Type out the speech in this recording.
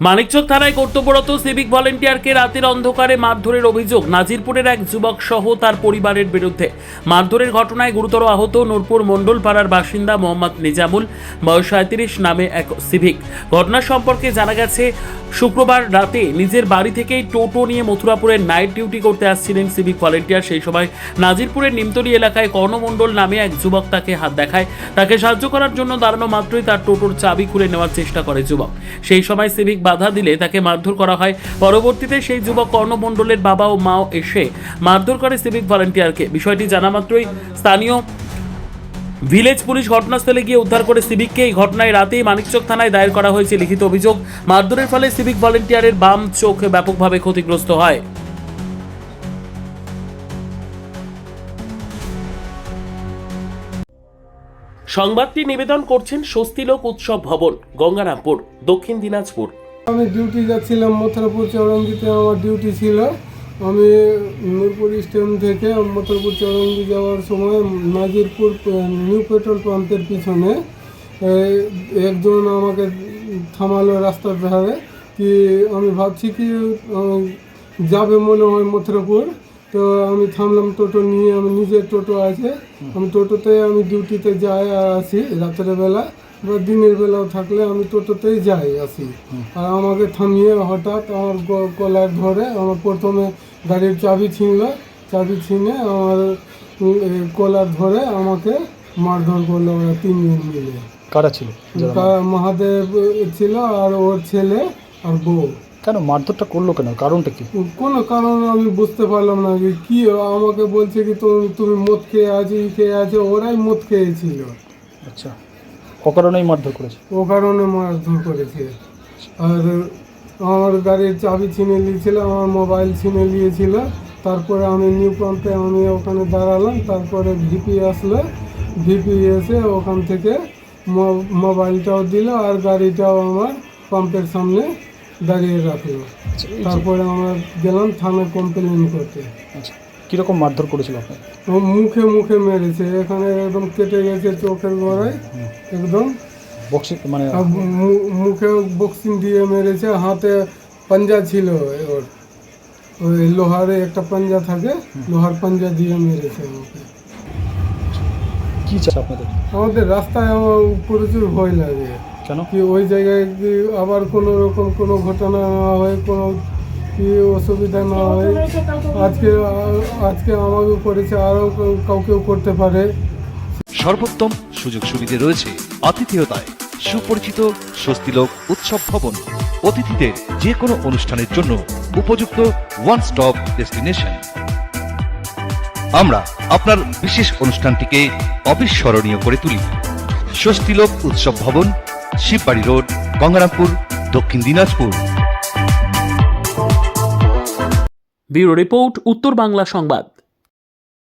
মানিকচক থানায় কর্তব্যরত সিভিক ভলেন্টিয়ারকে রাতের অন্ধকারে মারধরের অভিযোগ। নাজিরপুরের এক যুবক সহ তার পরিবারের বিরুদ্ধে। মারধরের ঘটনায় গুরুতর আহত নূরপুর মণ্ডল পাড়ার বাসিন্দা মোহাম্মদ নিজামুল, বয়স 37 নামে এক সিভিক। ঘটনা সম্পর্কে জানা গেছে, শুক্রবার রাতে নিজের বাড়ি থেকেই টোটো নিয়ে মথুরাপুরের নাইট ডিউটি করতে আসছিলেন সিভিক ভলেন্টিয়ার। সেই সময় নাজিরপুরের নিমতলি এলাকায় কর্ণমণ্ডল নামে এক যুবক তাকে হাত দেখায়। তাকে সাহায্য করার জন্য দাঁড়ানো মাত্রই তার টোটোর চাবি খুলে নেওয়ার চেষ্টা করে যুবক। সেই সময় সিভিক বাধা দিলে তাকে মারধর করা হয়। পরবর্তীতে সেই যুবক কর্ণমণ্ডলের বাবা ও মাও এসে মারধর করে সিভিক ভলেন্টিয়ারকে। বিষয়টি জানা মাত্রই স্থানীয় ভিলেজ পুলিশ ঘটনাস্থলে গিয়ে উদ্ধার করে সিভিককে। এই ঘটনায় রাতেই মানিকচক থানায় দায়ের করা হয়েছে লিখিত অভিযোগ। মারধরের ফলে সিভিক ভলেন্টিয়ারের বাম চোখ ব্যাপকভাবে ক্ষতিগ্রস্ত হয়। সংবাদটি নিবেদন করছেন স্বস্তিলোক উৎসব ভবন, গঙ্গারামপুর, দক্ষিণ দিনাজপুর। আমি ডিউটি যাচ্ছিলাম মথুরাপুর চৌরঙ্গিতে, আমার ডিউটি ছিল। আমি নূরপুর স্টেশন থেকে মথুরাপুর চৌরঙ্গি যাওয়ার সময় নাজিরপুর নিউ পেট্রোল পাম্পের পিছনে একজন আমাকে থামালো রাস্তার ধারে। কি আমি ভাবছি কি যাবে মনে হয় মথুরাপুর, তো আমি থামলাম টোটো নিয়ে। আমি নিজের টোটো আছে, আমি টোটোতে আমি ডিউটিতে যাই আর আসি। রাতের বেলা বা দিনের বেলাও থাকলে আমি টোটোতেই যাই আসি। আর আমাকে থামিয়ে হঠাৎ আমার গলার ধরে আমার প্রথমে গাড়ির চাবি ছিনে আমার গলার ধরে আমাকে মারধর করলো ওরা তিনজন মিলে। কারা ছিল? মহাদেব ছিল আর ওর ছেলে আর বউ। কেন মারধরটা করলো কেন? কারণটা কি? কোনো কারণ আমি বুঝতে পারলাম না। কি আমাকে বলছে কি তুমি মদ খেয়ে আছো। ওরাই মদ খেয়েছিল। আচ্ছা, ও কারণেই মারধর করেছে? ও কারণে মারধর করেছে। আর আমার গাড়ির চাবি ছিনে নিয়েছিল, আমার মোবাইল ছিনে নিয়েছিল। তারপরে আমি নিউ পাম্পে আমি ওখানে দাঁড়ালাম। তারপরে ভিপি আসলো, ভিপি এসে ওখান থেকে মোবাইলটাও দিল আর গাড়িটাও আমার পাম্পের সামনে দাঁড়িয়ে রাখলো। তারপরে আমরা গেলাম থানায় কমপ্লেন করতে। আচ্ছা, কীরকম মারধর করেছিল আপনার? ও মুখে মেরেছে, এখানে একদম কেটে গেছে চোখের গোড়ায় একদম। বক্সিং মানে মুখে বক্সিং দিয়ে মেরেছে। হাতে পাঞ্জা ছিল ওর, ওই লোহারে একটা পাঞ্জা থাকে, লোহার পাঞ্জা দিয়ে মেরেছে আমাকে। কী চাই আপনাদের? আমাদের রাস্তায় আমার প্রচুর ভয় লাগে। কেন? কি ওই জায়গায় কি আবার কোনো রকম কোনো ঘটনা না হয়, কোনো কি অসুবিধা না হয়। আজকে আমাকেও করেছে, আরও কাউকেও করতে পারে। সর্বোত্তম সুযোগ সুবিধে রয়েছে আতিথেয়তায়। সুপরিচিত স্বস্তিলোক উৎসব ভবন অতিথিদের যে কোনো অনুষ্ঠানের জন্য উপযুক্ত ওয়ান স্টপ ডেস্টিনেশন। আমরা আপনার বিশেষ অনুষ্ঠানটিকে অবিস্মরণীয় করে তুলি। স্বস্তিলোক উৎসব ভবন, শিববাড়ি রোড, গঙ্গারামপুর, দক্ষিণ দিনাজপুর। ব্যুরো রিপোর্ট, উত্তর বাংলা সংবাদ।